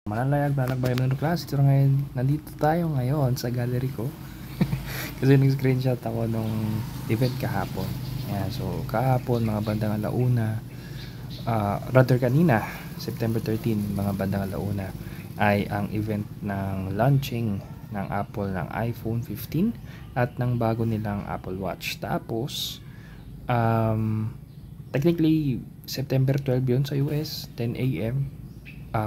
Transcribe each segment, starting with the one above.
Manalayag, lalakbay ng klase. So ngayon, nandito tayo ngayon sa gallery ko. Kasi nag-screenshot ako nung event kahapon. Ayan, so kahapon, mga bandang alauna, rather kanina, September 13, mga bandang alauna, ay ang event ng launching ng Apple ng iPhone 15 at ng bago nilang Apple Watch. Tapos, technically, September 12 yun sa US, 10 a.m.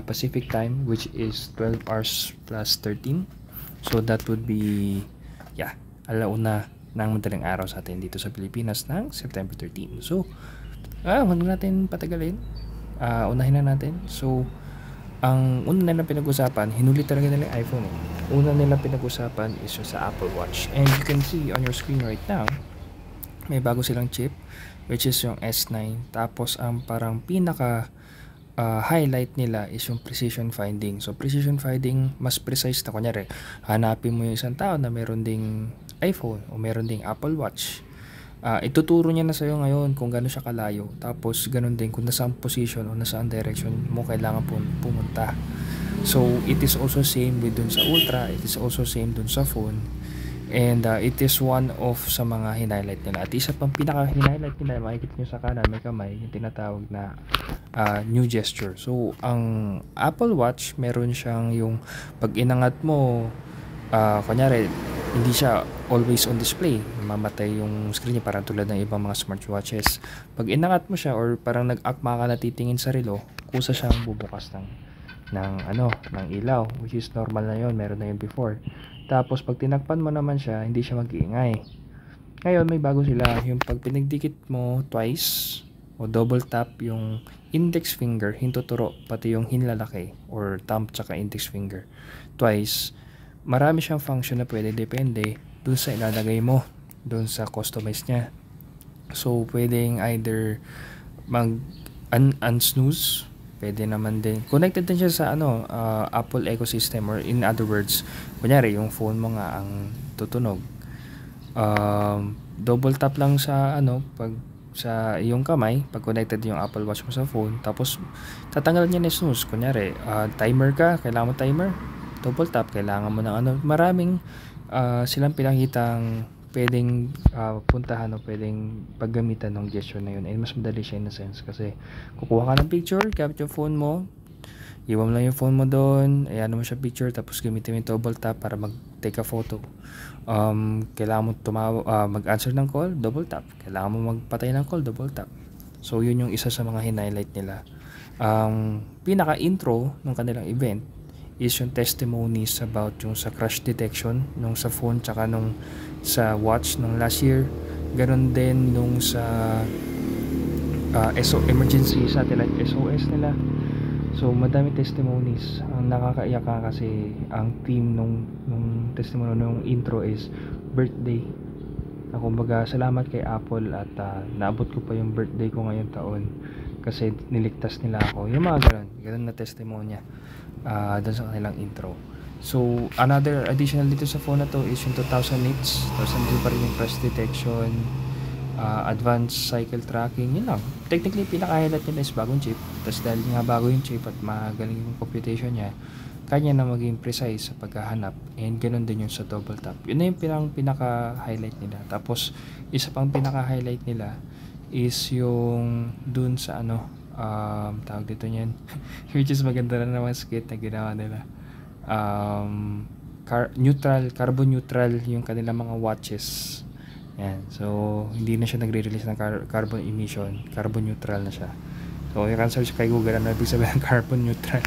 Pacific time, which is 12 hours plus 13. So that would be alauna ng madaling araw sa atin dito sa Pilipinas ng September 13. So huwag natin patagalin, unahin na natin. So ang una nila pinag-usapan, hinuli talaga nila yung iPhone Una nila pinag-usapan is yung sa Apple Watch, and you can see on your screen right now, may bago silang chip, which is yung S9. Tapos ang parang pinaka highlight nila is yung precision finding. So precision finding, mas precise na, kunyari hanapin mo yung isang tao na meron ding iPhone o meron ding Apple Watch, ituturo niya na sa'yo ngayon kung gano'n siya kalayo. Tapos gano'n din kung nasaan position o nasaan direction mo kailangan pumunta. So it is also same with dun sa Ultra, it is also same dun sa phone. And it is one of sa mga hinighlight nila. At isa pang pinaka-hinighlight nila, makikita nyo sa kanan, may kamay, yung tinatawag na new gesture. So, ang Apple Watch, meron siyang yung pag inangat mo, kunyari, hindi siya always on display. Mamatay yung screen niya, parang tulad ng ibang mga smartwatches. Pag inangat mo siya, or parang nag-akma ka na titingin sa relo, kusa siyang bubukas ng ilaw, which is normal na yun, meron na yun before. Tapos pag tinakpan mo naman siya, hindi siya mag-iingay. Ngayon may bago sila, yung pag pinagdikit mo twice o double tap yung index finger, hintuturo, pati yung hinlalaki or thumb tsaka index finger twice, marami siyang function na pwede, depende dun sa ilalagay mo, dun sa customize niya. So pwedeng either unsnooze, pwede naman din. Connected din siya sa Apple ecosystem, or in other words, kunyari yung phone mo nga ang tutunog. Double tap lang sa pag sa iyong kamay, pag connected yung Apple Watch mo sa phone, tapos tatanggalan niya na snooze. Kunyari, timer ka, kailangan mo timer, double tap, kailangan mo ng maraming silang pinakitang pwedeng puntahan o pwedeng paggamitan ng gesture na yun. And mas madali siya in a sense, kasi kukuha ka ng picture gamit yung phone mo, iwan mo lang yung phone mo doon, ayan mo siya picture, tapos gamitin mo yung double tap para mag-take a photo. Kailangan mo mag-answer ng call, double tap. Kailangan mo magpatay ng call, double tap. So yun yung isa sa mga hinighlight nila. Pinaka-intro ng kanilang event is yung testimonies about yung sa crash detection nung sa phone tsaka nung sa watch nung last year. Ganon din nung sa emergency satellite SOS nila. So madami testimonies. Ang nakakaiyak ka kasi ang theme nung testimony nung intro is birthday. Kumbaga, salamat kay Apple at naabot ko pa yung birthday ko ngayong taon kasi niligtas nila ako. Yung mga ganon na testimonya doon sa kanilang intro. So another additional dito sa phone na to is yung 2000 nits. Tapos nandito pa rin yung crash detection, advanced cycle tracking, yun lang. Technically, pinaka-highlight nila is bagong chip. Tapos dahil nga bago yung chip at magaling yung computation niya, kanya na maging precise sa paghahanap. And ganoon din yung sa double tap. Yun na yung pinaka-highlight nila. Tapos isa pang pinaka-highlight nila is yung dun sa tawag dito niyan which is maganda na naman skit na ginawa nila. Carbon neutral yung kanilang mga watches. Yan. So hindi na siya nagre-release ng carbon emission, carbon neutral na siya. So you can search kay Google ano ibig sabihin ng carbon neutral.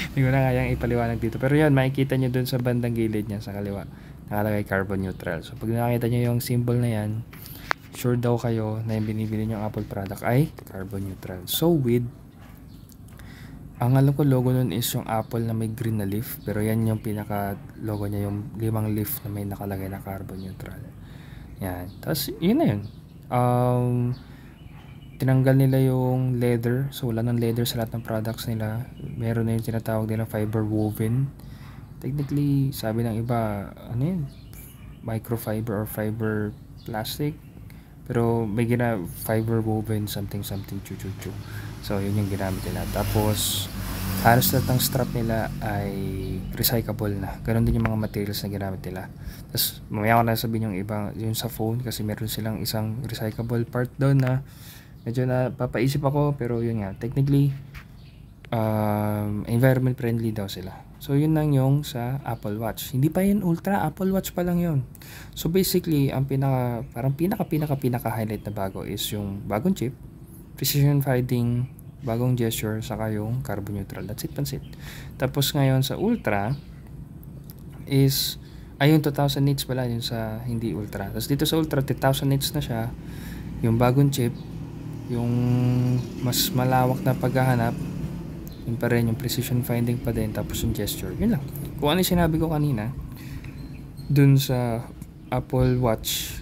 Hindi ko na kayang ipaliwanag dito, pero yan, makikita nyo dun sa bandang gilid niya sa kaliwa, nakalagay carbon neutral. So pag nakita nyo yung symbol na yan, sure daw kayo na yung binibili nyo Apple product ay carbon neutral. So ang alam ko logo nun is yung Apple na may green na leaf, pero yan yung pinaka logo niya, yung 5 leaf na may nakalagay na carbon neutral. Yan. Tapos yun na yun. Tinanggal nila yung leather, so wala ng leather sa lahat ng products nila. Meron na yung tinatawag nila fiber woven. Technically, sabi ng iba, microfiber or fiber plastic, pero may fiber woven something chuchuchu. So yun yung ginamit nila. Tapos halos lahat ng strap nila ay recyclable na. Ganon din yung mga materials na ginamit nila. Tapos mamaya ko na sabihin yung iba, yung sa phone, kasi meron silang isang recyclable part doon na medyo napapaisip ako, pero yun nga, technically environment friendly daw sila. So yun lang yung sa Apple Watch. Hindi pa yun Ultra, Apple Watch pa lang yun. So basically, ang pinaka highlight na bago is yung bagong chip, precision finding, bagong gesture, saka yung carbon neutral. That's it, pansit. Tapos ngayon sa Ultra is yung 2000 nits pala yung sa hindi Ultra. Tapos dito sa Ultra 10,000 nits na siya. Yung bagong chip, yung mas malawak na paghahanap, yun pa rin, yung precision finding pa din, tapos yung gesture. Yun lang. Kung ano yung sinabi ko kanina dun sa Apple Watch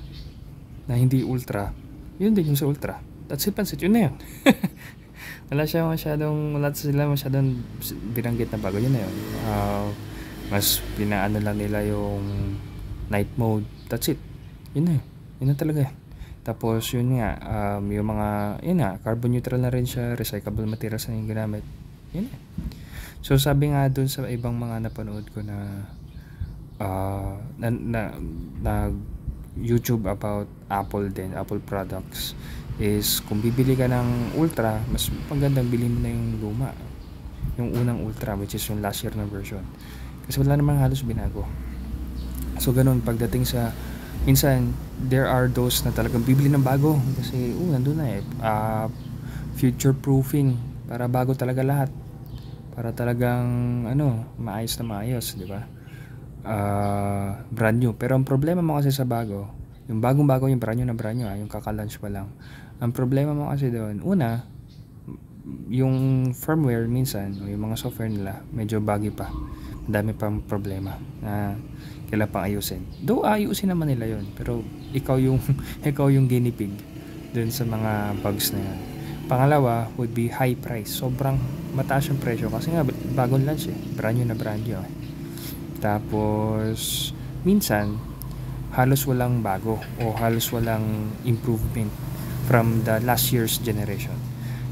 na hindi Ultra, yun din yung sa Ultra. That's it, pansit. Yun na yun. wala sila masyadong binanggit na bago. Yun na yun. Mas pinaano lang nila yung night mode. That's it. Yun na yun. Yun na talaga. Tapos yun nga, yung mga, yun nga, carbon neutral na rin siya, recyclable materials na yung ginamit. Yun na. So sabi nga dun sa ibang mga napanood ko na YouTube about Apple din, Apple products, is kung bibili ka ng Ultra, mas magandang bilhin mo na yung luma, yung unang Ultra, which is yung last year na version, kasi wala namang halos binago. So ganun, pagdating sa minsan, there are those na talagang bibili ng bago kasi nandun na future proofing, para bago talaga lahat, para talagang maayos na maayos, di ba? Brand new. Pero ang problema mo kasi sa bago, yung bagong-bago, yung brand new na brand new, yung kaka-launch pa lang, ang problema mo kasi doon, una, yung firmware minsan, o yung mga software nila, medyo buggy pa. Madami pang problema na kailangan pang ayusin. Though ayusin naman nila yon, pero ikaw yung guinea pig doon sa mga bugs na yan. Pangalawa would be high price. Sobrang mataas yung presyo kasi nga bagong launch brand new na brand new. Tapos minsan halos walang bago o halos walang improvement from the last year's generation,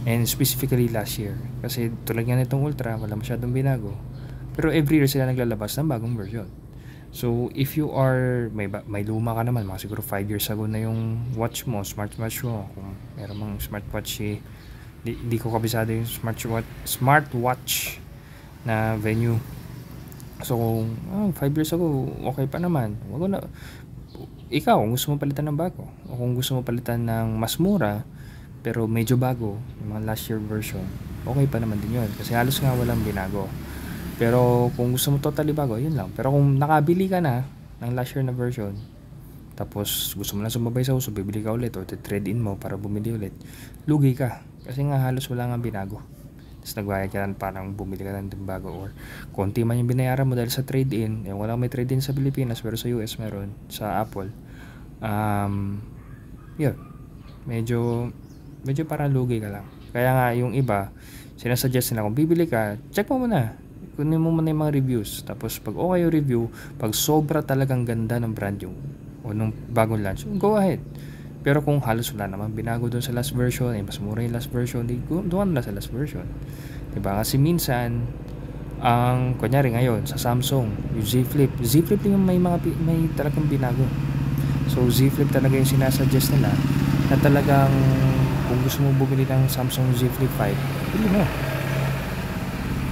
and specifically last year, kasi tulad nga nitong Ultra, wala masyadong binago, pero every year sila naglalabas ng bagong version. So if you are may luma ka naman, mga siguro 5 years ago na yung watch mo, smartwatch mo, kung meron mang smartwatch, di ko kabisado yung smartwatch na venue. So kung 5 years ago, okay pa naman, wag na. Ikaw, kung gusto mo palitan ng bago, o kung gusto mo palitan ng mas mura pero medyo bago, yung mga last year version, okay pa naman din yun kasi halos nga walang binago. Pero kung gusto mo totally bago, yun lang. Pero kung nakabili ka na ng last year na version, tapos gusto mo lang sumabay sa uso, bibili ka ulit o trade in mo para bumili ulit, lugi ka kasi nga halos wala nga binago. Tapos nagbayad ka lang, parang bumili ka lang ng bago, or konti man yung binayaran mo dahil sa trade-in. Wala may trade-in sa Pilipinas pero sa US meron, sa Apple. Yun, medyo parang lugi ka lang. Kaya nga yung iba, sinasuggest nila kung bibili ka, check mo muna, kunin mo muna yung mga reviews. Tapos pag okay yung review, pag sobra talagang ganda ng brand yung o nung bagong launch, go ahead. Pero kung halos wala naman binago doon sa last version, mas mura yung last version, doon na sa last version. Diba? Kasi minsan, kunyari ngayon, sa Samsung, yung Z Flip yung may talagang binago. So, Z Flip talaga yung sinasuggest nila na talagang kung gusto mo bumili ng Samsung Z Flip 5, bili mo.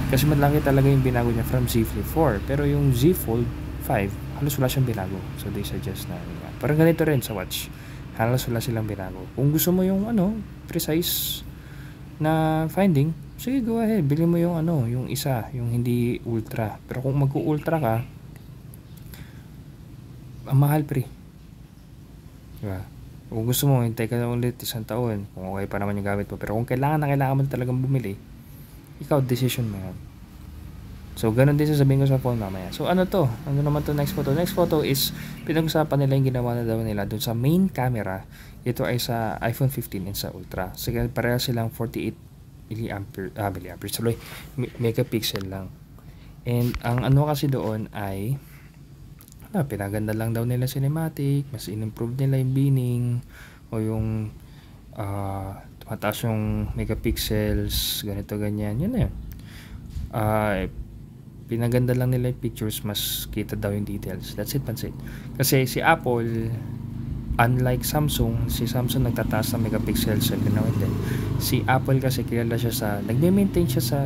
Kasi malaki talaga yung binago niya from Z Flip 4. Pero yung Z Fold 5, halos wala siyang binago. So, they suggest na. Parang ganito rin sa watch. Halos wala silang binago. Kung gusto mo yung precise na finding, sige, go ahead, bili mo yung yung isa, yung hindi Ultra. Pero kung mag-ultra ka, ang mahal, pre. Diba? Kung gusto mo, hintay ka na ulit isang taon, kung okay pa naman yung gamit mo. Pero kung kailangan mo talagang bumili, ikaw, decision mo yan. So, ganun din sasabihin ko sa phone mamaya. So, ano naman to next photo? Next photo is, pinag-usapan nila yung ginawa na daw nila dun sa main camera. Ito ay sa iPhone 15 and sa Ultra. So, pareha silang 48 megapixel lang. And, ang kasi doon ay, pinaganda lang daw nila cinematic, mas in-improve nila yung binning, o yung, mataas yung megapixels, ganito, ganyan. Yun na yun. pinaganda lang nila yung pictures, mas kita daw yung details. That's it, pansit. Kasi si Apple, unlike Samsung, si Samsung nagtataas ng megapixels every now and then. Si Apple kasi kilala siya sa, nag-maintain siya sa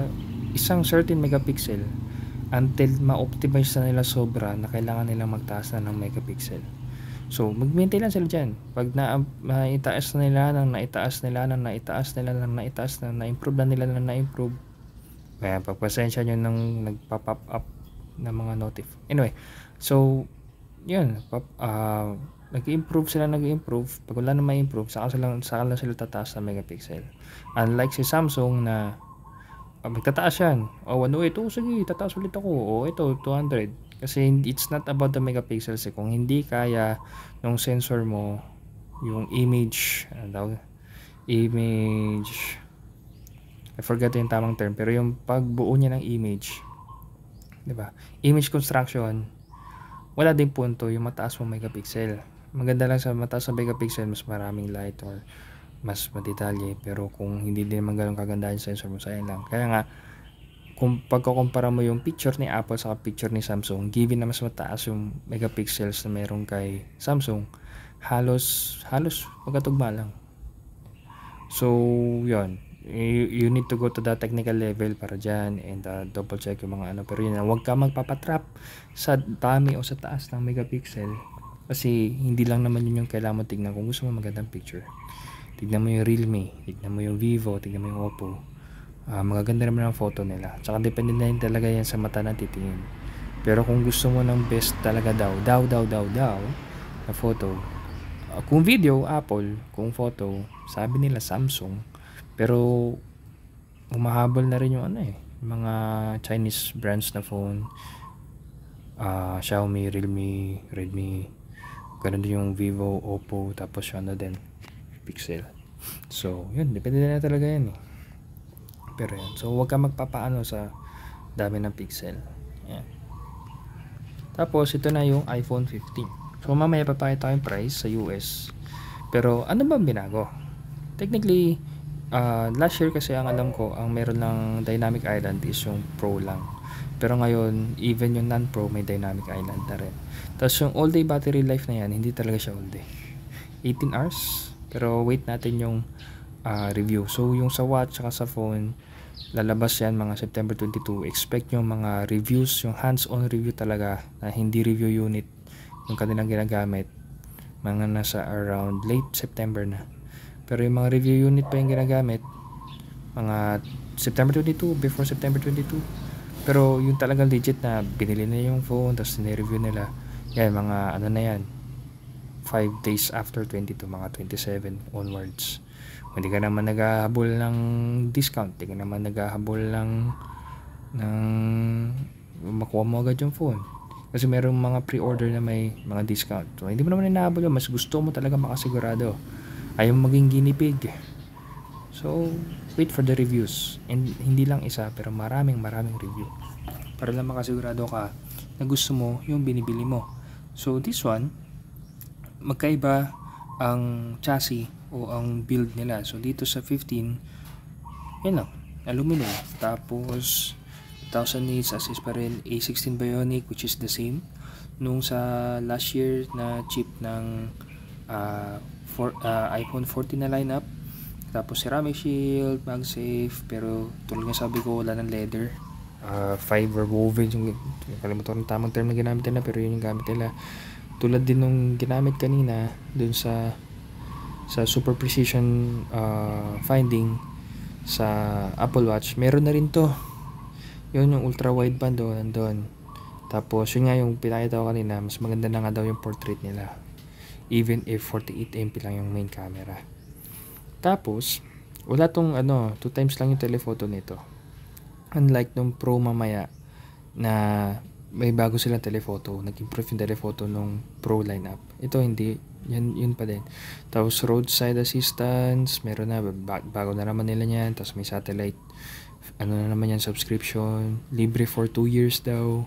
isang certain megapixel until ma-optimize na nila sobra na kailangan nilang magtaas na ng megapixel. So, mag-maintain lang sila dyan. Pag naitaas na nila, naitaas na, na-improve na nila, na-improve, kaya pagpasensya nyo nang nagpa-pop up na mga notif. Anyway, so, yun. Nag-improve sila. Pag wala na ma-improve, saka lang sila tataas na megapixel. Unlike si Samsung na magtataas yan. Sige, tataas ulit ako. Ito, 200. Kasi it's not about the megapixels. Kung hindi kaya nung sensor mo, yung image, I forgot yung tamang term, pero yung pagbuo niya ng image, 'di ba? Image construction, wala ding punto yung mataas mong megapixel. Maganda lang sa mataas na megapixel, mas maraming light or mas madetalye, pero kung hindi din naman ganoon kaganda yung sensor mo, sayang lang. Kaya nga, kung pagkukumpara mo yung picture ni Apple sa picture ni Samsung, given na mas mataas yung megapixels na meron kay Samsung, halos magkatugma lang. So, yun. You need to go to the technical level para dyan and double check yung mga ano. Pero yun, huwag ka magpapatrap sa dami o sa taas ng megapixel, kasi hindi lang naman yun yung kailangan mo tignan kung gusto mo magandang picture. Tignan mo yung Realme, tignan mo yung Vivo, tignan mo yung Oppo. Magaganda naman ang photo nila. Tsaka depende na yun talaga yan sa mata na titingin. Pero kung gusto mo ng best talaga daw na photo, kung video, Apple. Kung photo, sabi nila Samsung. Pero umahabol na rin yung mga Chinese brands na phone, Xiaomi, Realme, Redmi, ganun din yung Vivo, Oppo, tapos yung din, Pixel. So yun, depende na talaga yan Pero yun, so huwag ka magpapaano sa dami ng pixel. Yan. Tapos ito na yung iPhone 15. So mamaya papakita ko yung price sa US. Pero ano ba binago? Technically, last year kasi ang alam ko, ang meron ng Dynamic Island is yung Pro lang. Pero ngayon, even yung non-Pro may Dynamic Island na rin. Tapos yung all-day battery life na yan, hindi talaga siya all-day. 18 hours. Pero wait natin yung review. So yung sa watch saka sa phone, lalabas yan mga September 22. Expect yung mga reviews, yung hands-on review talaga, na hindi review unit yung kanilang ginagamit, mga nasa around late September na. Pero yung mga review unit pa yung ginagamit, mga September 22, before September 22. Pero yung talagang legit na binili na yung phone, tapos nire-review nila, yan, mga na yan, 5 days after 22, mga 27 onwards. Hindi ka naman naghahabol ng discount, hindi ka naman naghahabol ng makuha mo agad yung phone. Kasi merong mga pre-order na may mga discount. So, hindi mo naman inahabol yun, mas gusto mo talaga makasigurado. Ayaw maging guinea pig. So, wait for the reviews. And hindi lang isa, pero maraming review. Para lang makasigurado ka na gusto mo yung binibili mo. So, this one, magkaiba ang chassis o ang build nila. So, dito sa 15, yan lang, aluminum. Tapos, 1000 nits, as is pa rin, A16 Bionic, which is the same nung sa last year na chip ng iPhone 14 na lineup. Tapos ceramic shield, MagSafe, pero tulad nga sabi ko, wala ng leather. Fiber woven, yung kalimutan ng tamang term na ginamit nila, pero yun yung gamit nila. Tulad din nung ginamit kanina dun sa super precision finding sa Apple Watch, meron na rin to. Yun yung ultra wideband nandun. Tapos yun nga yung pinakita ko kanina, mas maganda na nga daw yung portrait nila, even if 48MP lang yung main camera. Tapos wala tong 2 times lang yung telephoto nito, unlike nung Pro mamaya na may bago silang telephoto, nag-improve yung telephoto nung Pro lineup. Ito hindi, yun pa din. Tapos roadside assistance, meron na, bago na naman nila yan. Tapos may satellite, na naman yan, subscription, libre for 2 years daw.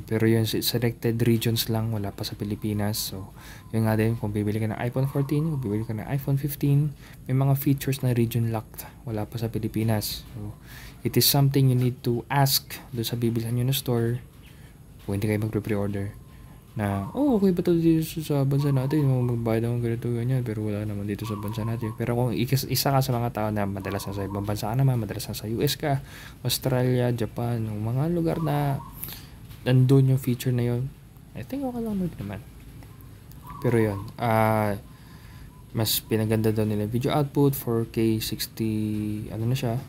Pero yun, selected regions lang, wala pa sa Pilipinas. So, yun nga din, kung bibili ka ng iPhone 14, kung bibili ka ng iPhone 15, may mga features na region locked, wala pa sa Pilipinas. So, it is something you need to ask doon sa bibilhan nyo na store kung hindi kayo magpre-pre-order na, okay ba ito dito sa bansa natin? Magbayad ako ganito, ganyan, pero wala naman dito sa bansa natin. Pero kung isa ka sa mga tao na madalas na sa ibang bansa ka naman, madalas na sa US ka, Australia, Japan, mga lugar na nandun yung feature na yun, I think okay lang naman. Pero yun, mas pinaganda daw nila video output, 4K 60, ano na siya,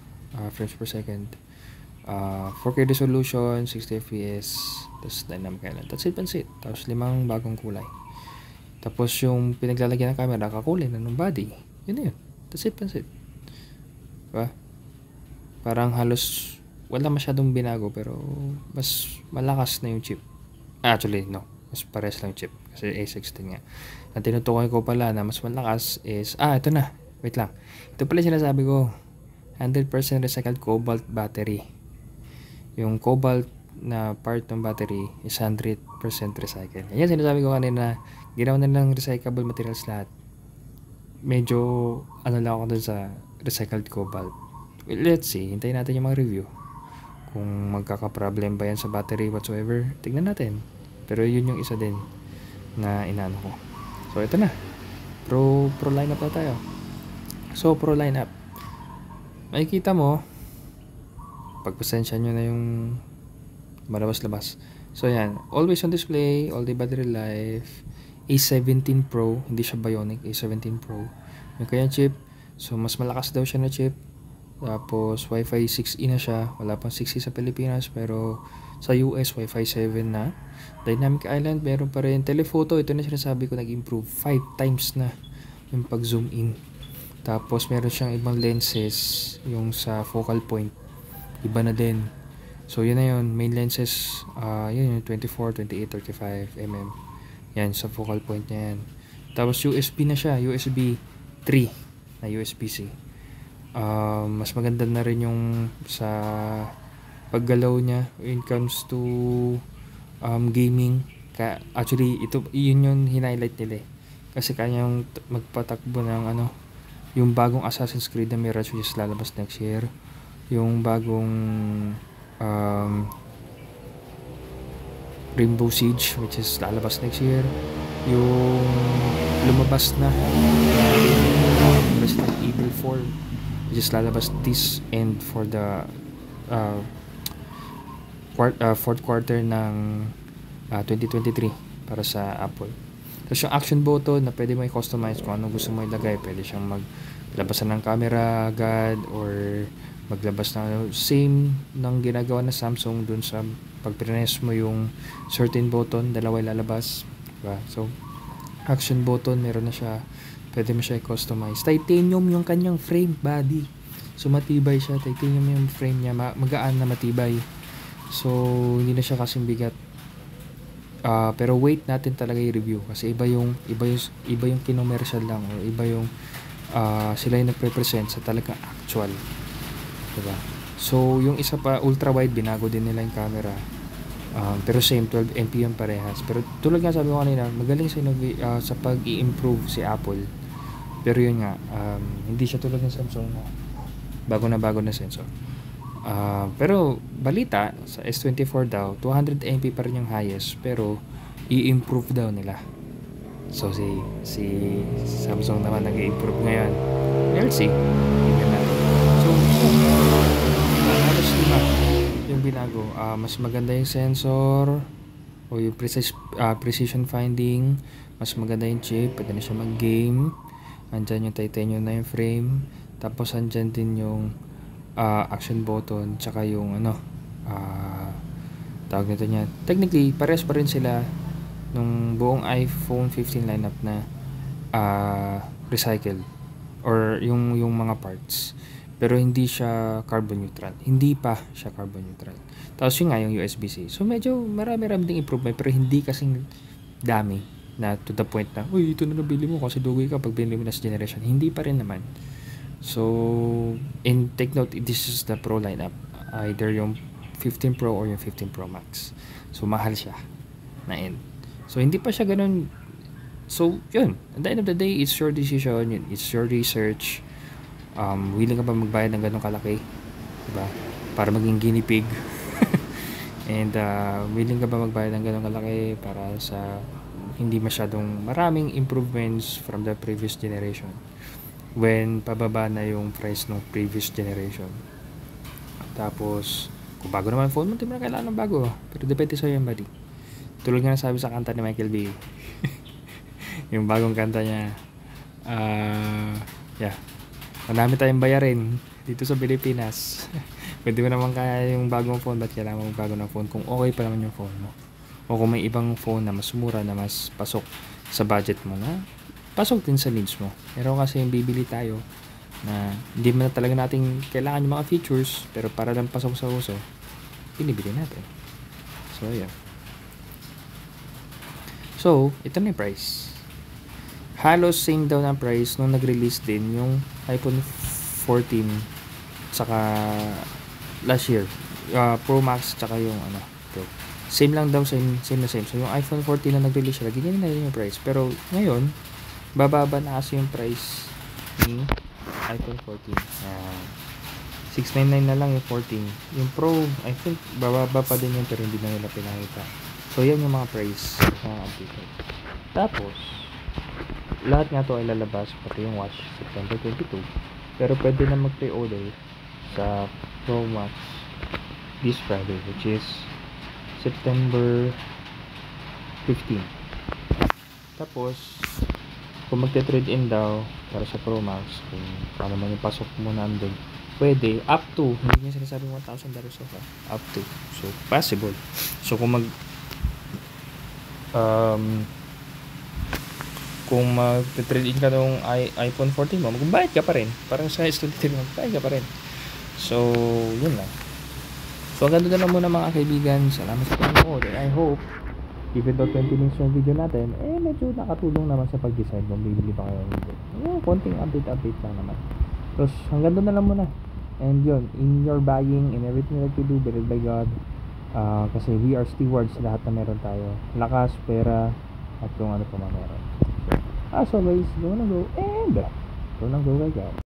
frames per second. 4K resolution, 60 FPS, tapos dynamic island. That's it, pansit. Tapos 5 bagong kulay. Tapos yung pinaglalagyan ng camera, kakulay na ng body. Yun na yun. That's it, pansit. Diba? Parang halos wala masyadong binago, pero mas malakas na yung chip. Actually, no. Mas pares lang yung chip. Kasi A16 nga. Ang tinutukoy ko pala na mas malakas is, ito na. Wait lang. Ito pala sinasabi ko. 100% recycled cobalt battery. Yung cobalt na part ng battery is 100% recycled. Ayan, sinasabi ko kanina, ginawa na lang recyclable materials lahat. Medyo, lang ako dun sa recycled cobalt. Well, let's see. Hintayin natin yung mga review. Kung magkaka-problem ba yan sa battery whatsoever, tignan natin. Pero yun yung isa din na inaano ko. So, ito na. Pro lineup na tayo. So, pro lineup. Makikita mo, pagpasensya nyo na yung malabas-labas. So, yan. Always on display, all-day battery life, A17 Pro, hindi siya Bionic, A17 Pro. Yung kaya chip, so mas malakas daw siya na chip. Tapos, Wi-Fi 6E na siya. Wala pang 6E sa Pilipinas, pero sa US, Wi-Fi 7 na. Dynamic Island, meron pa rin. Telephoto, ito na sinasabi ko, nag-improve 5 times na yung pag-zoom in. Tapos, meron siyang ibang lenses, yung sa focal point. Iba na din. So, yun na yun. Main lenses, yun yung 24, 28, 35mm. Yan, sa focal point niya yan. Tapos, USB na siya. USB 3 na USB-C. Mas maganda na rin yung sa paggalaw niya when it comes to gaming. Actually, yun yung hinighlight nila eh. Kasi kanyang magpatakbo ng yung bagong Assassin's Creed na Mirage, which is lalabas next year. Yung bagong Rainbow Siege, which is lalabas next year. Yung lumabas na Resident Evil 4, which is lalabas this end for the fourth quarter ng 2023 para sa Apple. Tapos yung action button na pwede mo i-customize kung ano gusto mo ilagay. Pwede siyang maglabasan ng camera agad or maglabas na same ng ginagawa na Samsung dun sa pag press mo yung certain button, dalawa ilalabas, diba? So action button meron na siya, pwede mo siya i-customize. Titanium yung kanyang frame body, so matibay siya. Titanium yung frame niya, magaan na matibay, so hindi na siya kasing bigat. Pero wait natin talaga i-review kasi iba yung kinomercial lang, o iba yung sila yung nagre-present sa talagang actual. Diba? So, yung isa pa, ultra-wide, binago din nila yung camera. Pero same, 12MP yung parehas. Pero tulad nga sabi ko kanina, magaling sa pag-i-improve si Apple. Pero yun nga, hindi siya tulad ng Samsung na bago na sensor. Pero balita, sa S24 daw, 200MP pa rin yung highest, pero i-improve daw nila. So, si Samsung naman nag-i-improve ngayon. We'll see. So, halos yung binago. Mas maganda yung sensor o yung precision finding. Mas maganda yung chip. Pwede na siya mag-game. Andyan yung titanium na yung frame. Tapos andyan din yung action button. Tsaka yung tawag nito niya. Technically, pares pa rin sila nung buong iPhone 15 lineup na recycled or yung mga parts. Pero hindi siya carbon neutral. Hindi pa siya carbon neutral. Tapos yun nga yung USB-C. So medyo marami ding improvement, pero hindi kasing dami na to the point na, uy, ito na nabili mo kasi dugi ka pag binili mo na sa generation. Hindi pa rin naman. So, take note, this is the Pro lineup. Either yung 15 Pro or yung 15 Pro Max. So mahal siya na end. So hindi pa siya ganun. So yun, at the end of the day, it's your decision, it's your research. Willing ka ba magbayad ng ganun kalaki, diba, para maging guinea pig? And willing ka ba magbayad ng ganun kalaki para sa hindi masyadong maraming improvements from the previous generation when pababa na yung price ng previous generation? Tapos kung bago naman phone mo, hindi mo na kailangan ng bago, pero depende sa'yo yan, buddy. Tulad nga nasabi sa kanta ni Michael B. Yung bagong kanta niya, marami tayong bayarin dito sa Pilipinas. Pwede mo naman kaya yung bagong phone, ba't kailangan mo bago ng phone kung okay pa naman yung phone mo? O kung may ibang phone na mas mura, na mas pasok sa budget mo, na pasok din sa needs mo. Pero kasi yung bibili tayo na hindi mo na talaga natin kailangan yung mga features, pero para lang pasok sa uso, binibili natin. So yeah. So ito na yung price. Halos same daw ng price nung nag-release din yung iPhone 14 saka last year, Pro Max tsaka yung Pro. Same lang daw, same. So yung iPhone 14 na nag-release siya, ganyan na rin yung price. Pero ngayon, bababa na kasi yung price ni iPhone 14. 699 na lang yung 14. Yung Pro, I think bababa pa din yun, pero hindi na nila pinakita. So yan yung mga price na updated. Tapos lahat nga to ay lalabas, pati yung watch, September 22. Pero pwede na mag-pre-order sa Pro Max this Friday, which is September 15. Tapos kung magte-trade in daw para sa Pro Max, kung ano man yung pasok mo na andun, pwede up to, hindi niya sinasabing $1,000 up to. So possible. So kung kung mag-trade in ka ng iPhone 14 mo, magbayad ka pa rin. Parang sa student, magbayad ka pa rin. So, yun lang. So, hanggang doon na lang muna mga kaibigan. Salamat sa panonood. And I hope, even though 20 minutes yung video natin, medyo nakatulong naman sa pag-decide kung bibili pa kayo. Konting update lang naman. So, hanggang doon na lang muna. And yun, in your buying and everything that you do, be led by God. Kasi we are stewards sa lahat na meron tayo. Lakas, pera, at kung ano pa man meron. As always, go na go and go na go, guys.